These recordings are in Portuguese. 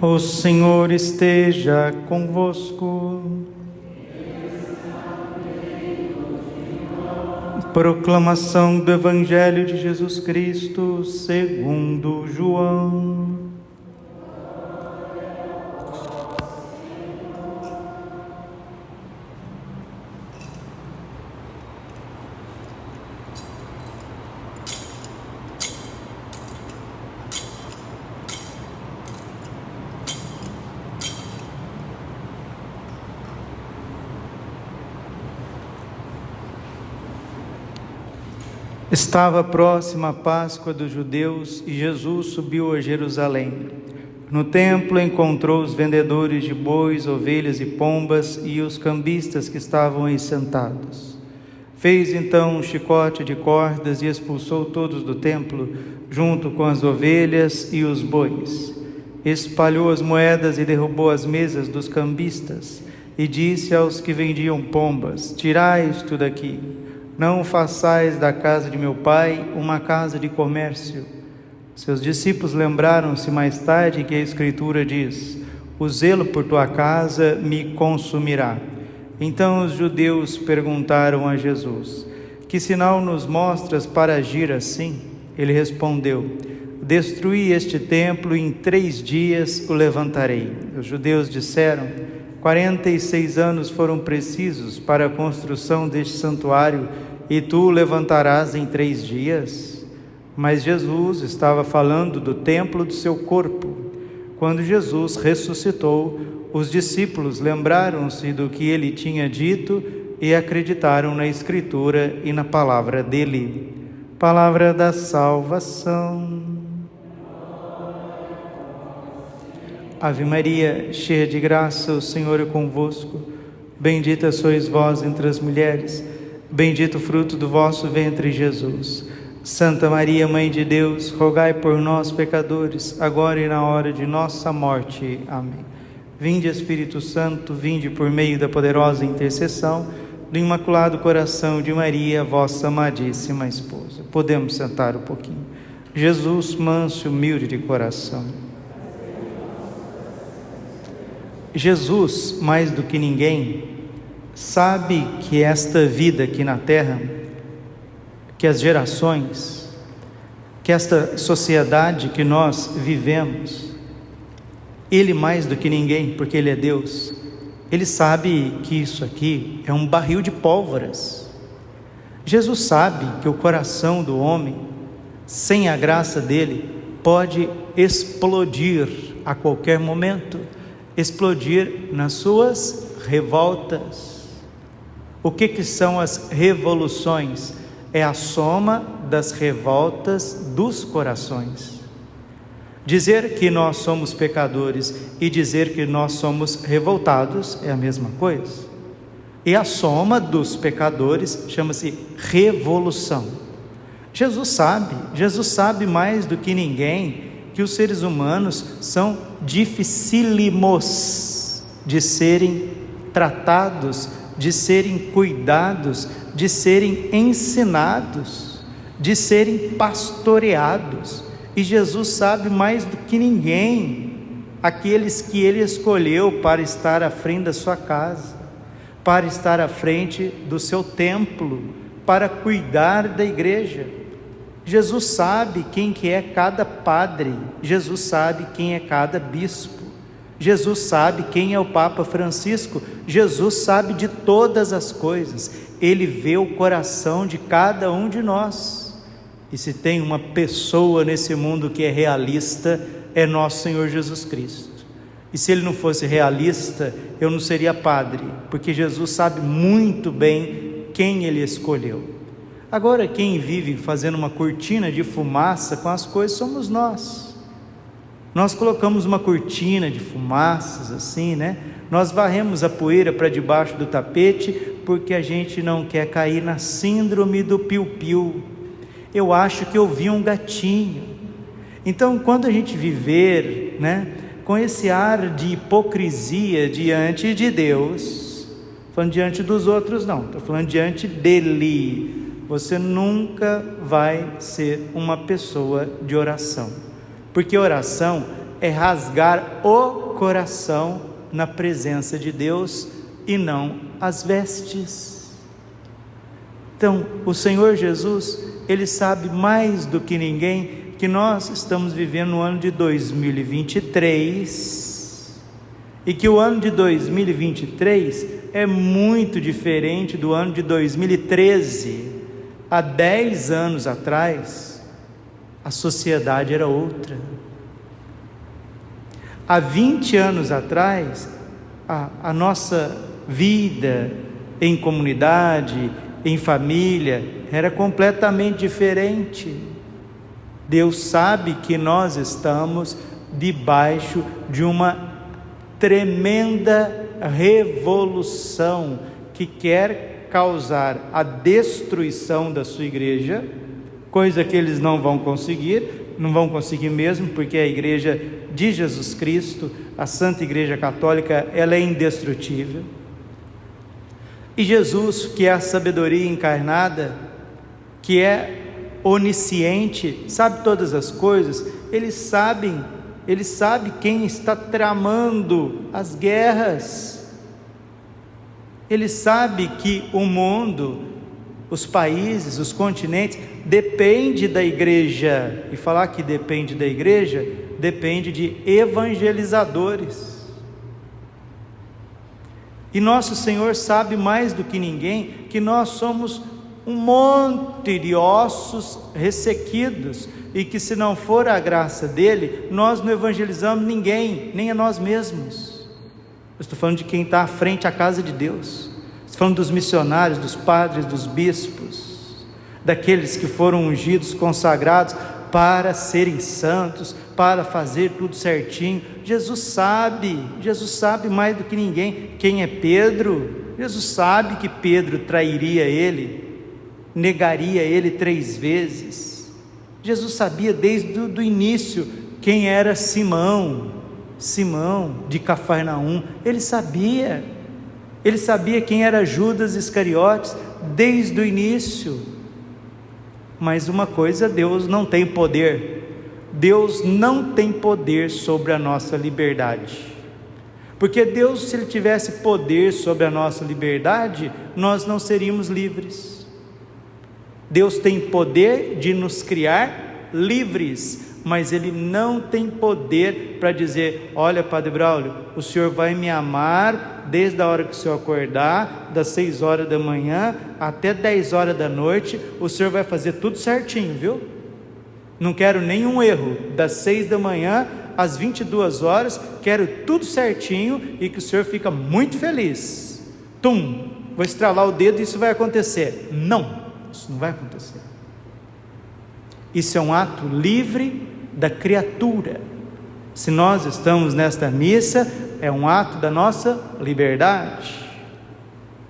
O Senhor esteja convosco. Proclamação do Evangelho de Jesus Cristo segundo João. Estava próxima a Páscoa dos judeus e Jesus subiu a Jerusalém. No templo encontrou os vendedores de bois, ovelhas e pombas e os cambistas que estavam aí sentados. Fez então um chicote de cordas e expulsou todos do templo, junto com as ovelhas e os bois. Espalhou as moedas e derrubou as mesas dos cambistas e disse aos que vendiam pombas: tirai isto daqui. Não façais da casa de meu pai uma casa de comércio. Seus discípulos lembraram-se mais tarde que a Escritura diz: o zelo por tua casa me consumirá. Então os judeus perguntaram a Jesus: que sinal nos mostras para agir assim? Ele respondeu: destruí este templo e em 3 dias o levantarei. Os judeus disseram: 46 anos foram precisos para a construção deste santuário e tu o levantarás em 3 dias? Mas Jesus estava falando do templo do seu corpo. Quando Jesus ressuscitou, os discípulos lembraram-se do que ele tinha dito e acreditaram na Escritura e na palavra dele. Palavra da salvação. Ave Maria, cheia de graça, o Senhor é convosco. Bendita sois vós entre as mulheres, bendito o fruto do vosso ventre, Jesus. Santa Maria, Mãe de Deus, rogai por nós, pecadores, agora e na hora de nossa morte. Amém. Vinde, Espírito Santo, vinde por meio da poderosa intercessão do Imaculado Coração de Maria, vossa amadíssima esposa. Podemos sentar um pouquinho. Jesus, manso e humilde de coração. Jesus, mais do que ninguém, sabe que esta vida aqui na Terra, que as gerações, que esta sociedade que nós vivemos, Ele mais do que ninguém, porque Ele é Deus, Ele sabe que isso aqui é um barril de pólvoras. Jesus sabe que o coração do homem, sem a graça dele, pode explodir a qualquer momento, explodir nas suas revoltas. O que são as revoluções? É a soma das revoltas dos corações. Dizer que nós somos pecadores e dizer que nós somos revoltados é a mesma coisa. E a soma dos pecadores chama-se revolução. Jesus sabe mais do que ninguém que os seres humanos são dificílimos de serem tratados, de serem cuidados, de serem ensinados, de serem pastoreados. E Jesus sabe mais do que ninguém aqueles que Ele escolheu para estar à frente da sua casa, para estar à frente do seu templo, para cuidar da igreja. Jesus sabe quem que é cada padre, Jesus sabe quem é cada bispo, Jesus sabe quem é o Papa Francisco, Jesus sabe de todas as coisas, Ele vê o coração de cada um de nós. E se tem uma pessoa nesse mundo que é realista, é nosso Senhor Jesus Cristo. E se Ele não fosse realista, eu não seria padre, porque Jesus sabe muito bem quem Ele escolheu. Agora quem vive fazendo uma cortina de fumaça com as coisas somos nós. Nós colocamos uma cortina de fumaças assim, né? Nós varremos a poeira para debaixo do tapete porque a gente não quer cair na síndrome do piu-piu. Eu acho que eu vi um gatinho. Então, quando a gente viver, né, com esse ar de hipocrisia diante de Deus, falando diante dos outros não, estou falando diante dele, você nunca vai ser uma pessoa de oração, porque oração é rasgar o coração na presença de Deus e não as vestes. Então, o Senhor Jesus, Ele sabe mais do que ninguém que nós estamos vivendo no ano de 2023 e que o ano de 2023 é muito diferente do ano de 2013. Há 10 anos atrás, a sociedade era outra. Há 20 anos atrás, a nossa vida em comunidade, em família, era completamente diferente. Deus sabe que nós estamos debaixo de uma tremenda revolução que quer causar a destruição da sua igreja, coisa que eles não vão conseguir mesmo, porque a igreja de Jesus Cristo, a Santa Igreja Católica, ela é indestrutível. E Jesus, que é a sabedoria encarnada, que é onisciente, sabe todas as coisas, ele sabe quem está tramando as guerras, ele sabe que o mundo, os países, os continentes, depende da igreja, e falar que depende da igreja, depende de evangelizadores. E nosso Senhor sabe mais do que ninguém que nós somos um monte de ossos ressequidos, e que se não for a graça dele, nós não evangelizamos ninguém, nem a nós mesmos. Eu estou falando de quem está à frente à casa de Deus, estou falando dos missionários, dos padres, dos bispos, daqueles que foram ungidos, consagrados para serem santos, para fazer tudo certinho. Jesus sabe mais do que ninguém quem é Pedro. Jesus sabe que Pedro trairia ele, negaria ele 3 vezes. Jesus sabia desde o início quem era Simão de Cafarnaum. Ele sabia quem era Judas Iscariotes desde o início. Mas uma coisa, Deus não tem poder sobre a nossa liberdade, porque Deus, se Ele tivesse poder sobre a nossa liberdade, nós não seríamos livres. Deus tem poder de nos criar livres, mas Ele não tem poder para dizer: olha, Padre Braulio, o senhor vai me amar desde a hora que o senhor acordar, das 6 horas da manhã até 10 horas da noite, o senhor vai fazer tudo certinho, viu? Não quero nenhum erro, das 6 da manhã às 22 horas, quero tudo certinho e que o senhor fica muito feliz. Vou estralar o dedo e isso vai acontecer. Não, isso não vai acontecer. Isso é um ato livre da criatura. Se nós estamos nesta missa, é um ato da nossa liberdade.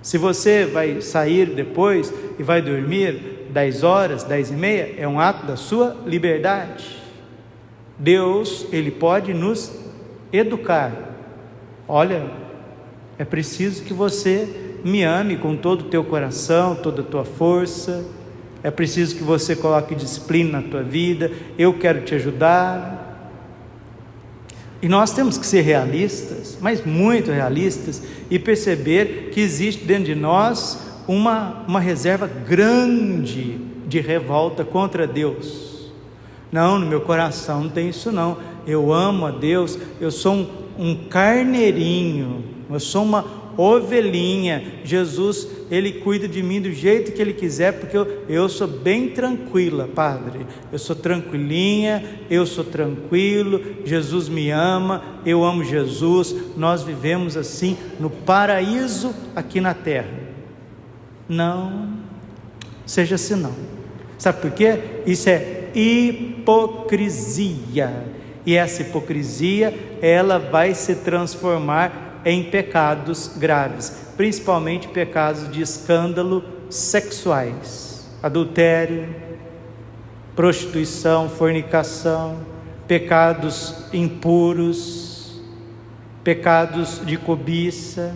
Se você vai sair depois e vai dormir 10 horas, 10h30, é um ato da sua liberdade. Deus, Ele pode nos educar. Olha, é preciso que você me ame com todo o teu coração, toda a tua força. É preciso que você coloque disciplina na tua vida. Eu quero te ajudar. E nós temos que ser realistas, mas muito realistas, e perceber que existe dentro de nós uma reserva grande de revolta contra Deus. Não, no meu coração não tem isso não. Eu amo a Deus, eu sou um carneirinho, eu sou uma ovelhinha. Jesus, Ele cuida de mim do jeito que Ele quiser, porque eu sou bem tranquila, Padre, eu sou tranquilinha, eu sou tranquilo, Jesus me ama, eu amo Jesus, nós vivemos assim no paraíso aqui na terra. Não seja assim não. Sabe por quê? Isso é hipocrisia, e essa hipocrisia, ela vai se transformar em pecados graves, principalmente pecados de escândalo sexuais, adultério, prostituição, fornicação, pecados impuros, pecados de cobiça,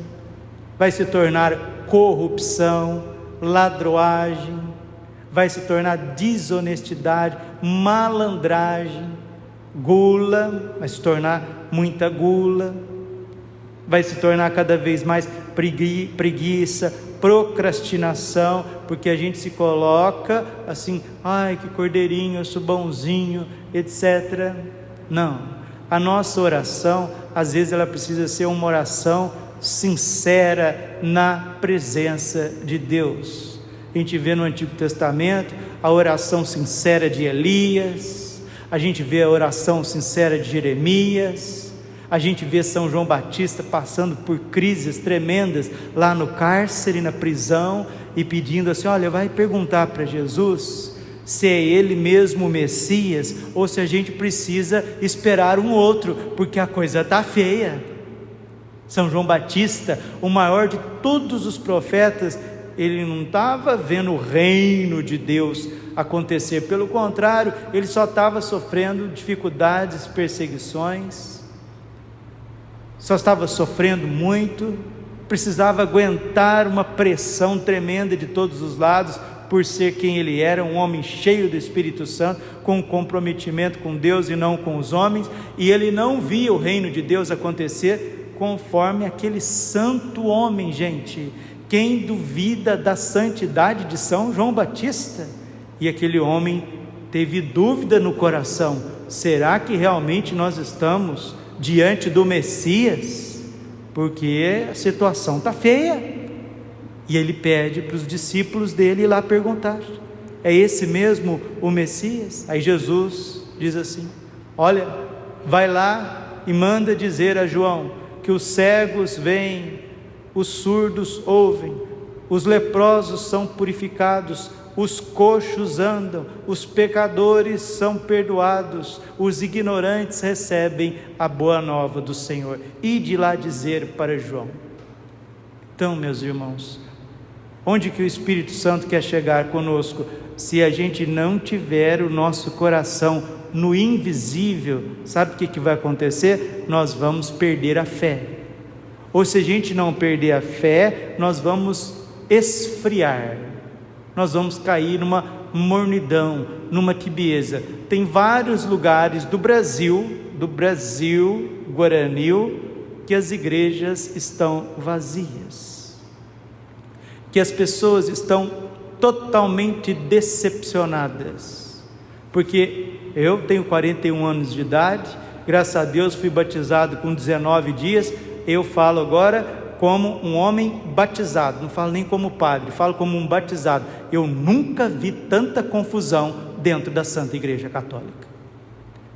vai se tornar corrupção, ladroagem, vai se tornar desonestidade, malandragem. Gula, vai se tornar muita gula, vai se tornar cada vez mais preguiça, procrastinação, porque a gente se coloca assim, ai que cordeirinho, eu sou bonzinho, etc. Não, a nossa oração, às vezes ela precisa ser uma oração sincera na presença de Deus. A gente vê no Antigo Testamento a oração sincera de Elias, a gente vê a oração sincera de Jeremias, a gente vê São João Batista passando por crises tremendas lá no cárcere, na prisão, e pedindo assim, olha, vai perguntar para Jesus se é Ele mesmo o Messias, ou se a gente precisa esperar um outro, porque a coisa está feia. São João Batista, o maior de todos os profetas, ele não estava vendo o reino de Deus acontecer, pelo contrário, ele só estava sofrendo dificuldades, perseguições, só estava sofrendo muito, precisava aguentar uma pressão tremenda de todos os lados, por ser quem ele era, um homem cheio do Espírito Santo, com comprometimento com Deus e não com os homens, e ele não via o reino de Deus acontecer conforme aquele santo homem, gente. Quem duvida da santidade de São João Batista? E aquele homem teve dúvida no coração, será que realmente nós estamos diante do Messias? Porque a situação está feia. E ele pede para os discípulos dele ir lá perguntar, é esse mesmo o Messias? Aí Jesus diz assim, olha, vai lá e manda dizer a João, que os cegos veem, os surdos ouvem, os leprosos são purificados, os coxos andam, os pecadores são perdoados, os ignorantes recebem a boa nova do Senhor. Ide lá dizer para João. Então, meus irmãos, onde que o Espírito Santo quer chegar conosco? Se a gente não tiver o nosso coração no invisível, sabe o que vai acontecer? Nós vamos perder a fé. Ou se a gente não perder a fé, nós vamos esfriar, nós vamos cair numa mornidão, numa tibieza. Tem vários lugares do Brasil Guaranil, que as igrejas estão vazias, que as pessoas estão totalmente decepcionadas, porque eu tenho 41 anos de idade, graças a Deus fui batizado com 19 dias, eu falo agora como um homem batizado, não falo nem como padre, falo como um batizado. Eu nunca vi tanta confusão dentro da Santa Igreja Católica.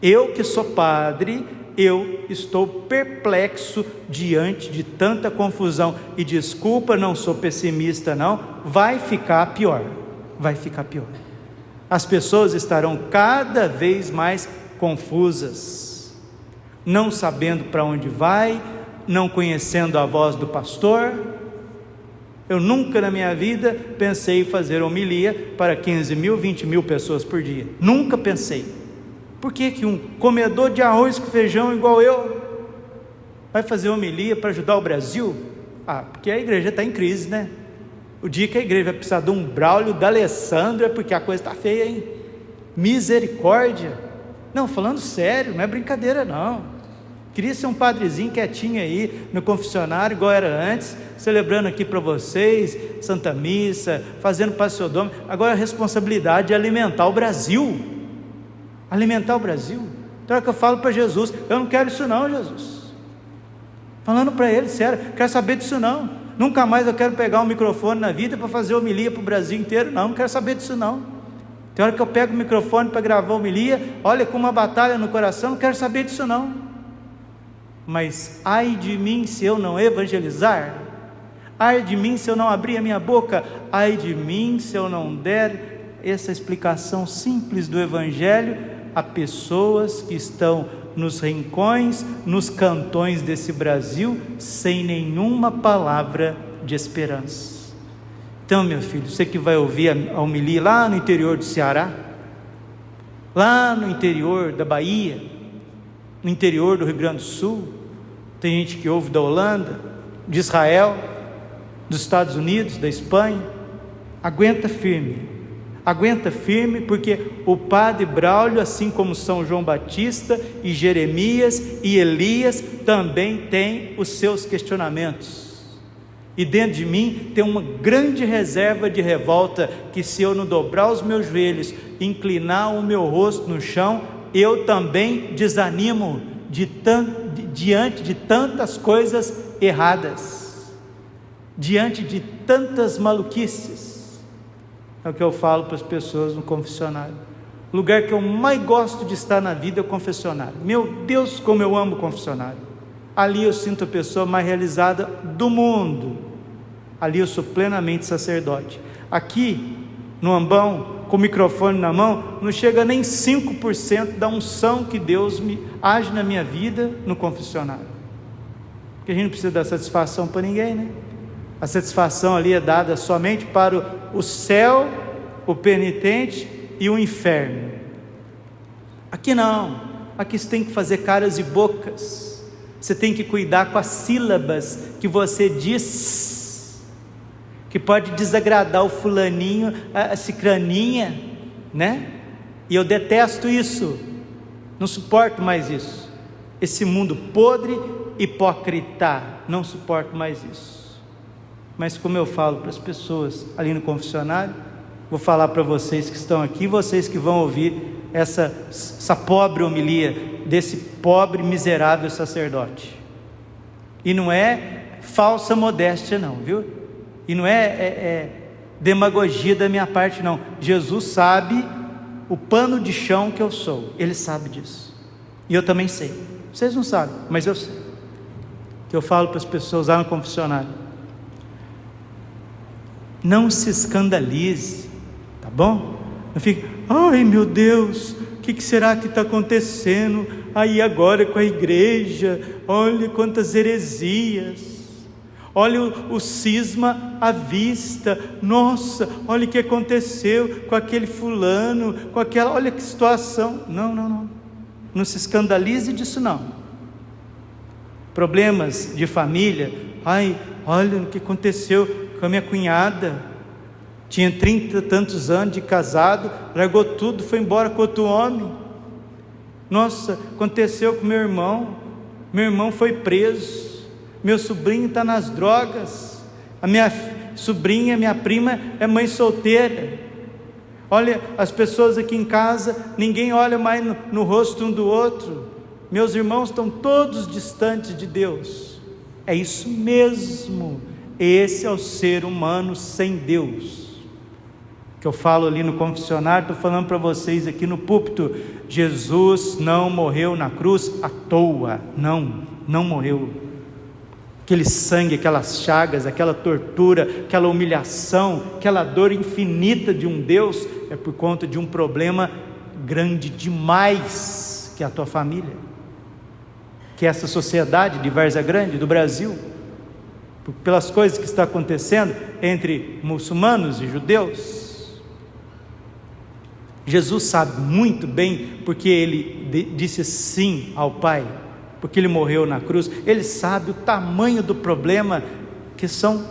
Eu que sou padre, eu estou perplexo diante de tanta confusão, e desculpa, não sou pessimista não, vai ficar pior, as pessoas estarão cada vez mais confusas, não sabendo para onde vai, não conhecendo a voz do pastor. Eu nunca na minha vida pensei em fazer homilia para 15 mil, 20 mil pessoas por dia, nunca pensei. Por que um comedor de arroz com feijão igual eu vai fazer homilia para ajudar o Brasil? Porque a igreja está em crise, né? O dia que a igreja vai precisar de um Braulio da Alessandra, porque a coisa está feia, hein? Misericórdia. Não, falando sério, não é brincadeira não. Queria ser um padrezinho quietinho aí no confessionário, igual era antes, celebrando aqui para vocês, Santa Missa, fazendo Passiodome. Agora a responsabilidade é alimentar o Brasil. Alimentar o Brasil. Então é que eu falo para Jesus, eu não quero isso não, Jesus. Falando para ele, sério, quero saber disso não. Nunca mais eu quero pegar um microfone na vida para fazer homilia para o Brasil inteiro, não quero saber disso não. Tem hora que eu pego o microfone para gravar homilia, olha, com uma batalha no coração, não quero saber disso não. Mas ai de mim se eu não evangelizar, ai de mim se eu não abrir a minha boca, ai de mim se eu não der essa explicação simples do Evangelho a pessoas que estão nos rincões, nos cantões desse Brasil, sem nenhuma palavra de esperança. Então, meu filho, você que vai ouvir a homilia lá no interior do Ceará, lá no interior da Bahia, no interior do Rio Grande do Sul, tem gente que ouve da Holanda, de Israel, dos Estados Unidos, da Espanha, aguenta firme, Aguenta firme, porque o padre Braulio, assim como São João Batista e Jeremias e Elias, também tem os seus questionamentos. E dentro de mim tem uma grande reserva de revolta, que se eu não dobrar os meus joelhos, inclinar o meu rosto no chão, eu também desanimo diante de tantas coisas erradas, diante de tantas maluquices. É o que eu falo para as pessoas no confessionário. O lugar que eu mais gosto de estar na vida é o confessionário. Meu Deus, como eu amo o confessionário. Ali eu sinto a pessoa mais realizada do mundo. Ali eu sou plenamente sacerdote. Aqui, no ambão, com o microfone na mão, não chega nem 5% da unção que Deus age na minha vida no confessionário. Porque a gente não precisa dar satisfação para ninguém, né? A satisfação ali é dada somente para o céu, o penitente e o inferno. Aqui não. Aqui você tem que fazer caras e bocas. Você tem que cuidar com as sílabas que você diz, que pode desagradar o fulaninho, a cicraninha, né? E eu detesto isso, não suporto mais isso. Esse mundo podre, hipócrita, não suporto mais isso. Mas como eu falo para as pessoas ali no confessionário, vou falar para vocês que estão aqui, vocês que vão ouvir essa pobre homilia desse pobre miserável sacerdote. E não é falsa modéstia não, viu? E não é demagogia da minha parte não. Jesus sabe o pano de chão que eu sou, Ele sabe disso, e eu também sei. Vocês não sabem, mas eu sei. Que eu falo para as pessoas lá no confessionário: não se escandalize, tá bom? Não fique, ai meu Deus, o que será que está acontecendo aí agora com a igreja? Olha quantas heresias, olha o cisma à vista, nossa, olha o que aconteceu com aquele fulano, com aquela, olha que situação. Não se escandalize disso não. Problemas de família, ai, olha o que aconteceu com a minha cunhada, tinha 30 e tantos anos de casado, largou tudo, foi embora com outro homem. Nossa, aconteceu com meu irmão foi preso, meu sobrinho está nas drogas, a minha sobrinha, minha prima é mãe solteira. Olha, as pessoas aqui em casa, ninguém olha mais no rosto um do outro, meus irmãos estão todos distantes de Deus. É isso mesmo, esse é o ser humano sem Deus, que eu falo ali no confessionário, estou falando para vocês aqui no púlpito. Jesus não morreu na cruz à toa, não morreu. Aquele sangue, aquelas chagas, aquela tortura, aquela humilhação, aquela dor infinita de um Deus, é por conta de um problema grande demais, que é a tua família, que é essa sociedade de Várzea Grande, do Brasil, pelas coisas que estão acontecendo entre muçulmanos e judeus. Jesus sabe muito bem, porque Ele disse sim ao Pai, porque Ele morreu na cruz. Ele sabe o tamanho do problema que são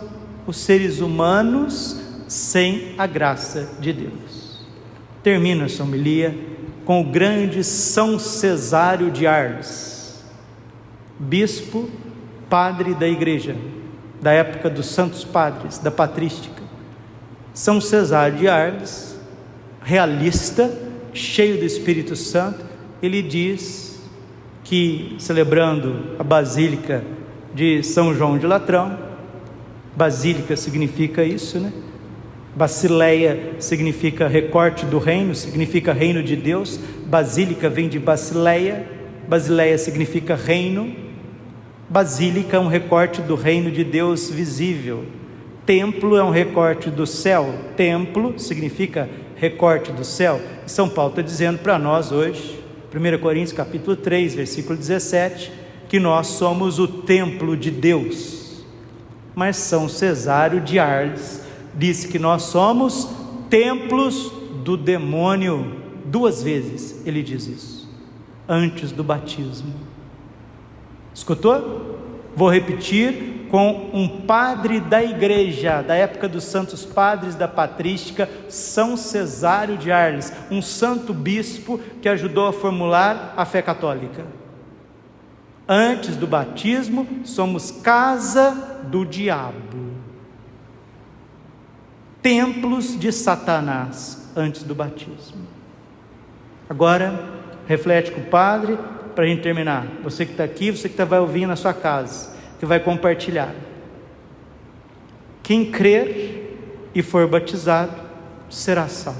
os seres humanos sem a graça de Deus. Termino essa homilia com o grande São Cesário de Arles, bispo, padre da igreja, da época dos santos padres, da patrística. São Cesário de Arles, realista, cheio do Espírito Santo, ele diz que, celebrando a Basílica de São João de Latrão, Basílica significa isso, né? Basileia significa recorte do reino, significa reino de Deus. Basílica vem de Basileia, Basileia significa reino. Basílica é um recorte do reino de Deus visível. Templo é um recorte do céu. Templo significa recorte do céu. São Paulo está dizendo para nós hoje, 1 Coríntios capítulo 3, versículo 17, que nós somos o templo de Deus. Mas São Cesário de Arles disse que nós somos templos do demônio. 2 vezes ele diz isso, antes do batismo. Escutou? Vou repetir com um padre da igreja, da época dos santos padres da patrística, São Cesário de Arles, um santo bispo que ajudou a formular a fé católica. Antes do batismo, somos casa do diabo, templos de Satanás, antes do batismo. Agora, reflete com o padre, para a gente terminar. Você que está aqui, você que vai ouvir na sua casa, que vai compartilhar. Quem crer e for batizado, será salvo.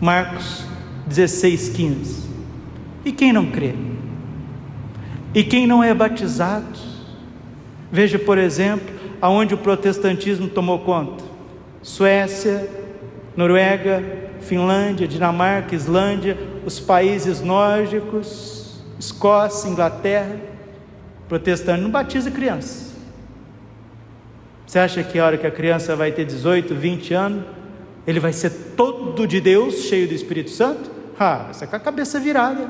Marcos 16:15. E quem não crê? E quem não é batizado? Veja, por exemplo, aonde o protestantismo tomou conta: Suécia, Noruega, Finlândia, Dinamarca, Islândia, os países nórdicos, Escócia, Inglaterra. Protestante não batiza criança. Você acha que a hora que a criança vai ter 18, 20 anos, ele vai ser todo de Deus, cheio do Espírito Santo? Isso é com a cabeça virada.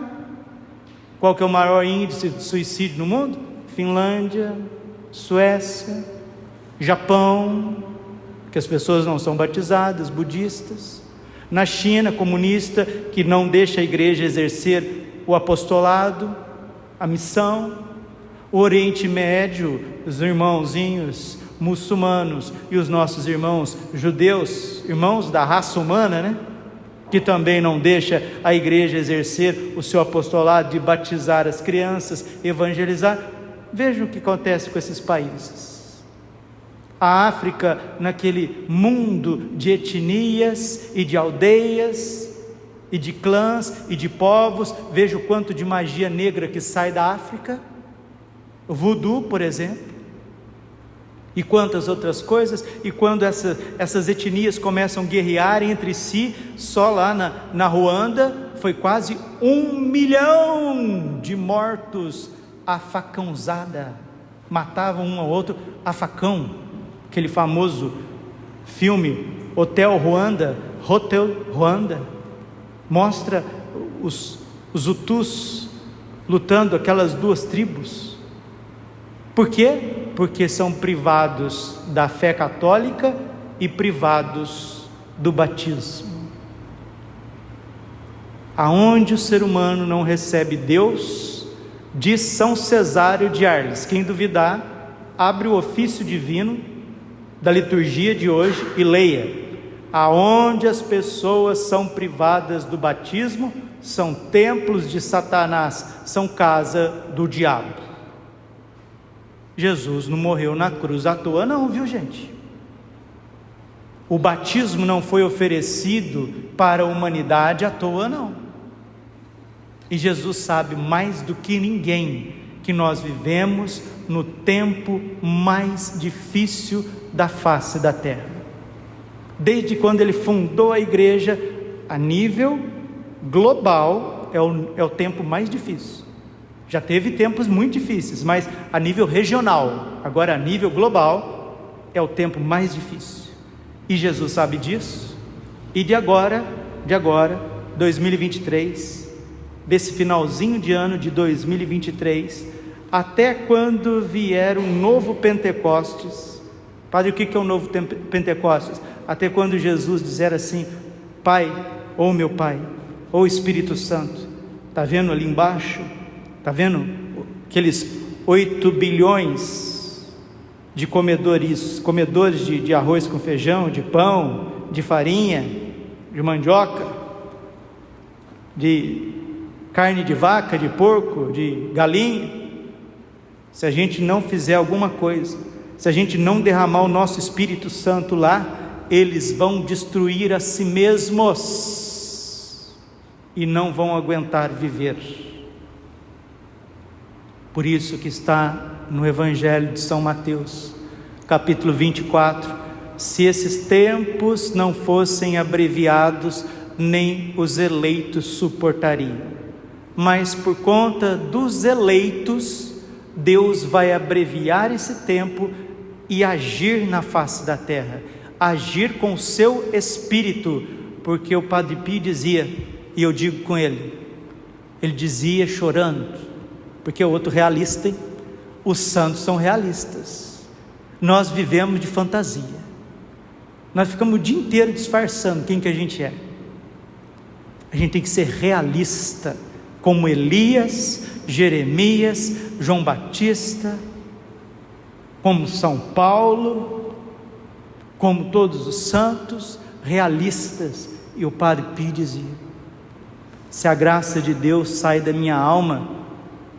Qual que é o maior índice de suicídio no mundo? Finlândia, Suécia, Japão, que as pessoas não são batizadas, budistas. Na China, comunista, que não deixa a igreja exercer o apostolado, a missão. O Oriente Médio, os irmãozinhos muçulmanos e os nossos irmãos judeus, irmãos da raça humana, né? Que também não deixa a igreja exercer o seu apostolado de batizar as crianças, evangelizar. Vejam o que acontece com esses países. A África, naquele mundo de etnias e de aldeias e de clãs e de povos, veja o quanto de magia negra que sai da África. O voodoo, por exemplo, e quantas outras coisas. E quando essas etnias começam a guerrear entre si, só lá na Ruanda, foi quase 1 milhão de mortos a facãozada, matavam um ao outro a facão. Aquele famoso filme Hotel Ruanda, mostra os Hutus lutando, aquelas duas tribos. Por quê? Porque são privados da fé católica e privados do batismo. Aonde o ser humano não recebe Deus, diz São Cesário de Arles. Quem duvidar, abre o ofício divino da liturgia de hoje e leia. Aonde as pessoas são privadas do batismo, são templos de Satanás, são casa do diabo. Jesus não morreu na cruz à toa não, viu gente? O batismo não foi oferecido para a humanidade à toa não. E Jesus sabe mais do que ninguém que nós vivemos no tempo mais difícil da face da terra. Desde quando ele fundou a igreja, a nível global, é o tempo mais difícil. Já teve tempos muito difíceis, mas a nível regional, agora a nível global, é o tempo mais difícil. E Jesus sabe disso. E de agora, 2023, desse finalzinho de ano de 2023, até quando vier um novo Pentecostes. Padre, o que é um novo Pentecostes? Até quando Jesus disser assim: Pai, ou meu Pai, ou Espírito Santo, está vendo ali embaixo? Está vendo aqueles 8 bilhões de comedores de arroz com feijão, de pão, de farinha, de mandioca, de carne de vaca, de porco, de galinha? Se a gente não fizer alguma coisa, se a gente não derramar o nosso Espírito Santo lá, eles vão destruir a si mesmos e não vão aguentar viver. Por isso que está no Evangelho de São Mateus, capítulo 24, se esses tempos não fossem abreviados, nem os eleitos suportariam, mas por conta dos eleitos, Deus vai abreviar esse tempo e agir na face da terra, agir com o seu Espírito, porque o Padre Pio dizia, e eu digo com ele dizia chorando, porque é outro realista, hein? Os santos são realistas. Nós vivemos de fantasia. Nós ficamos o dia inteiro disfarçando quem que a gente é. A gente tem que ser realista, como Elias, Jeremias, João Batista, como São Paulo, como todos os santos, realistas. E o Padre Pio dizia: se a graça de Deus sai da minha alma,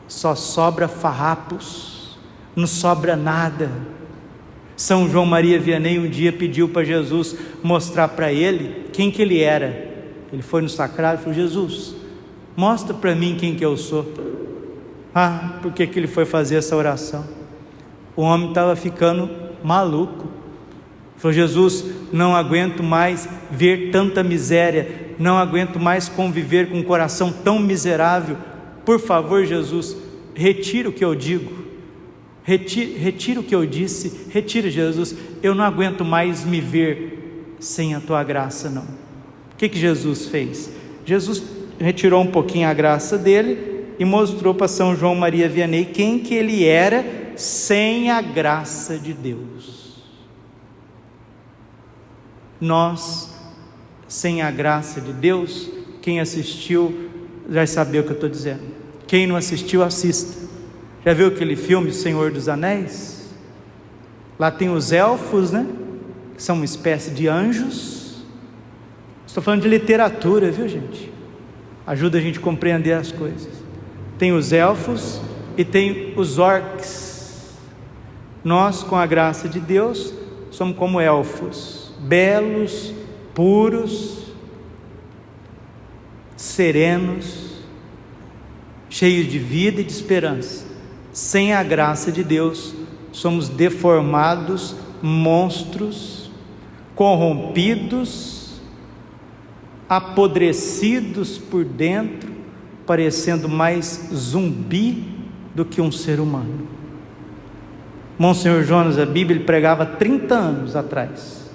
só sobra farrapos, não sobra nada. São João Maria Vianney um dia pediu para Jesus mostrar para ele quem que ele era. Ele foi no sacrário e falou: Jesus, mostra para mim quem que eu sou. Por que ele foi fazer essa oração? O homem estava ficando maluco. Falou: Jesus, não aguento mais ver tanta miséria, não aguento mais conviver com um coração tão miserável. Por favor, Jesus, retira o que eu digo, retira o que eu disse, retira, Jesus, eu não aguento mais me ver sem a tua graça, não. O que Jesus fez? Jesus retirou um pouquinho a graça dele e mostrou para São João Maria Vianney quem que ele era sem a graça de Deus. Nós, sem a graça de Deus, quem assistiu vai saber o que eu estou dizendo. Quem não assistiu, assista. Já viu aquele filme Senhor dos Anéis? Lá tem os elfos, né? Que são uma espécie de anjos. Estou falando de literatura, viu, gente? Ajuda a gente a compreender as coisas. Tem os elfos e tem os orcs. Nós, com a graça de Deus, somos como elfos, belos, puros, serenos, cheios de vida e de esperança. Sem a graça de Deus, somos deformados, monstros, corrompidos, apodrecidos por dentro, parecendo mais zumbi do que um ser humano. Monsenhor Jonas, a Bíblia, ele pregava 30 anos atrás.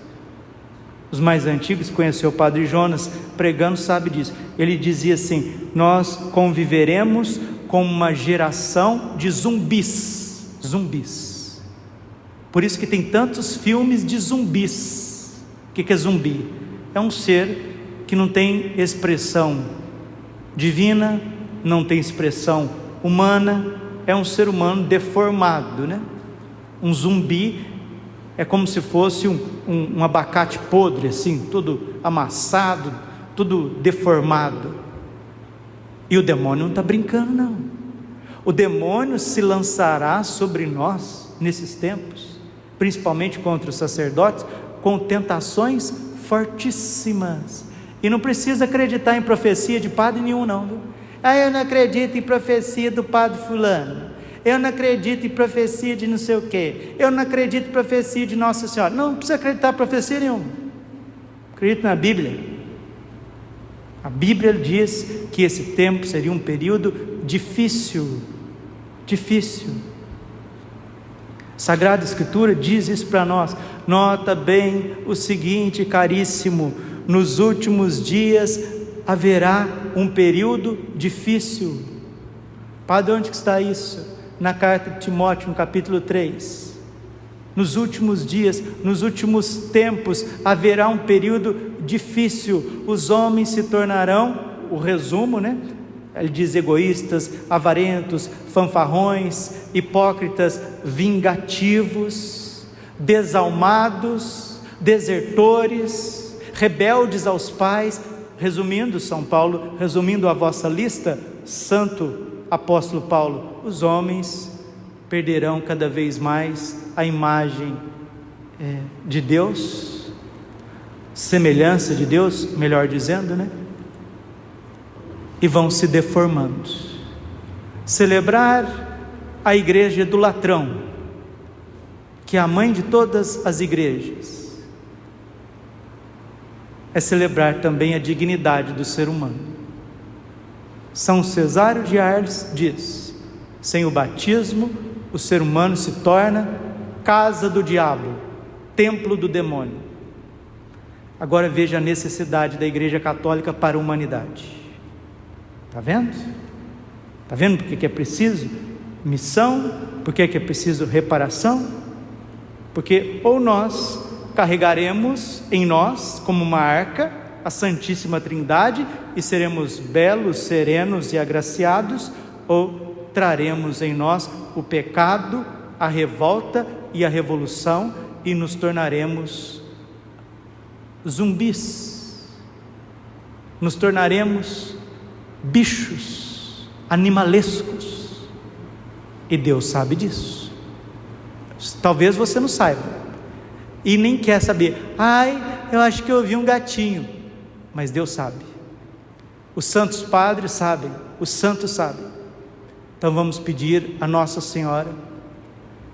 Os mais antigos conheceu o Padre Jonas pregando, sabe disso. Ele dizia assim: nós conviveremos com uma geração de zumbis. Zumbis. Por isso que tem tantos filmes de zumbis. O que é zumbi? É um ser que não tem expressão divina, não tem expressão humana, é um ser humano deformado, né? Um zumbi é como se fosse um abacate podre, assim, todo amassado, tudo deformado. E o demônio não está brincando, não. O demônio se lançará sobre nós nesses tempos, principalmente contra os sacerdotes, com tentações fortíssimas. E não precisa acreditar em profecia de padre nenhum, não, viu? Eu não acredito em profecia do padre fulano. Eu não acredito em profecia de não sei o quê. Eu não acredito em profecia de Nossa Senhora. Não precisa acreditar em profecia nenhuma. Acredito na Bíblia. A Bíblia diz que esse tempo seria um período difícil. Difícil. Sagrada Escritura diz isso para nós. Nota bem o seguinte, caríssimo: nos últimos dias haverá um período difícil. Padre, onde que está isso? Na carta de Timóteo, no capítulo 3. Nos últimos dias, nos últimos tempos, haverá um período difícil. Os homens se tornarão, o resumo, né? Ele diz: egoístas, avarentos, fanfarrões, hipócritas, vingativos, desalmados, desertores, rebeldes aos pais. Resumindo, São Paulo, resumindo a vossa lista, Santo Apóstolo Paulo: os homens perderão cada vez mais a imagem de Deus, semelhança de Deus, melhor dizendo, né? E vão se deformando. Celebrar a igreja do latrão, que é a mãe de todas as igrejas, é celebrar também a dignidade do ser humano. São Cesário de Arles diz: sem o batismo, o ser humano se torna casa do diabo, templo do demônio. Agora veja a necessidade da Igreja Católica para a humanidade. Está vendo? Está vendo porque que é preciso? missão? Por que é preciso reparação? Porque ou nós carregaremos em nós, como uma arca, a Santíssima Trindade e seremos belos, serenos e agraciados, ou traremos em nós o pecado, a revolta e a revolução e nos tornaremos zumbis, nos tornaremos bichos animalescos, e Deus sabe disso. Talvez você não saiba e nem quer saber. Eu acho que eu vi um gatinho, mas Deus sabe, os santos padres sabem, os santos sabem. Então vamos pedir a Nossa Senhora,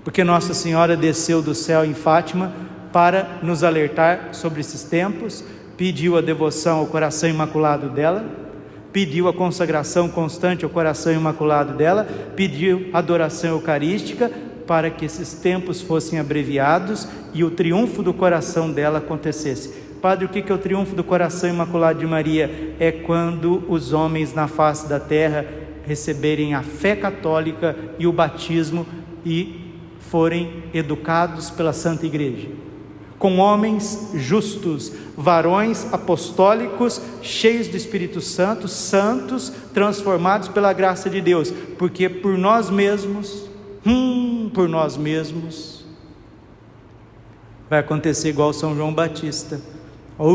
porque Nossa Senhora desceu do céu em Fátima para nos alertar sobre esses tempos, pediu a devoção ao coração imaculado dela, pediu a consagração constante ao coração imaculado dela, pediu adoração eucarística para que esses tempos fossem abreviados e o triunfo do coração dela acontecesse. Padre, o que é o triunfo do coração imaculado de Maria? É quando os homens na face da terra receberem a fé católica e o batismo e forem educados pela Santa Igreja, com homens justos, varões apostólicos, cheios do Espírito Santo, santos, transformados pela graça de Deus, porque por nós mesmos, vai acontecer igual São João Batista.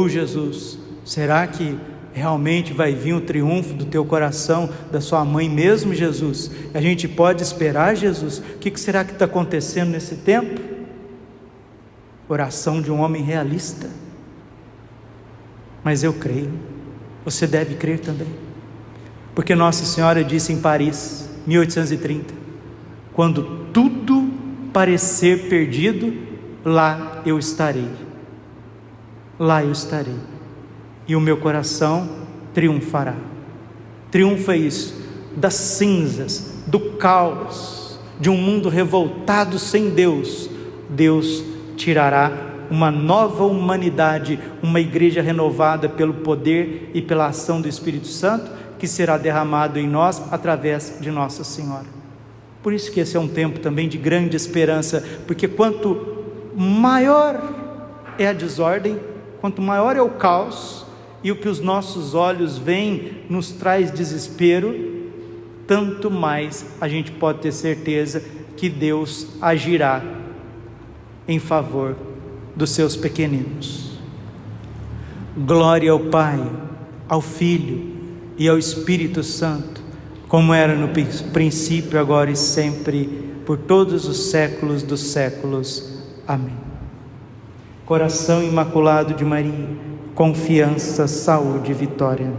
Jesus, será que realmente vai vir o triunfo do teu coração, da sua mãe mesmo, Jesus? A gente pode esperar, Jesus? O que será que está acontecendo nesse tempo? Oração de um homem realista. Mas eu creio, você deve crer também, porque Nossa Senhora disse em Paris, 1830, quando tudo parecer perdido, lá eu estarei, e o meu coração triunfará. Triunfa isso, das cinzas, do caos, de um mundo revoltado sem Deus. Deus tirará uma nova humanidade, uma igreja renovada pelo poder e pela ação do Espírito Santo, que será derramado em nós através de Nossa Senhora. Por isso que esse é um tempo também de grande esperança, porque quanto maior é a desordem, quanto maior é o caos, e o que os nossos olhos veem nos traz desespero, tanto mais a gente pode ter certeza que Deus agirá em favor dos seus pequeninos. Glória ao Pai, ao Filho e ao Espírito Santo, como era no princípio, agora e sempre, por todos os séculos dos séculos. Amém. Coração Imaculado de Maria, confiança, saúde e vitória.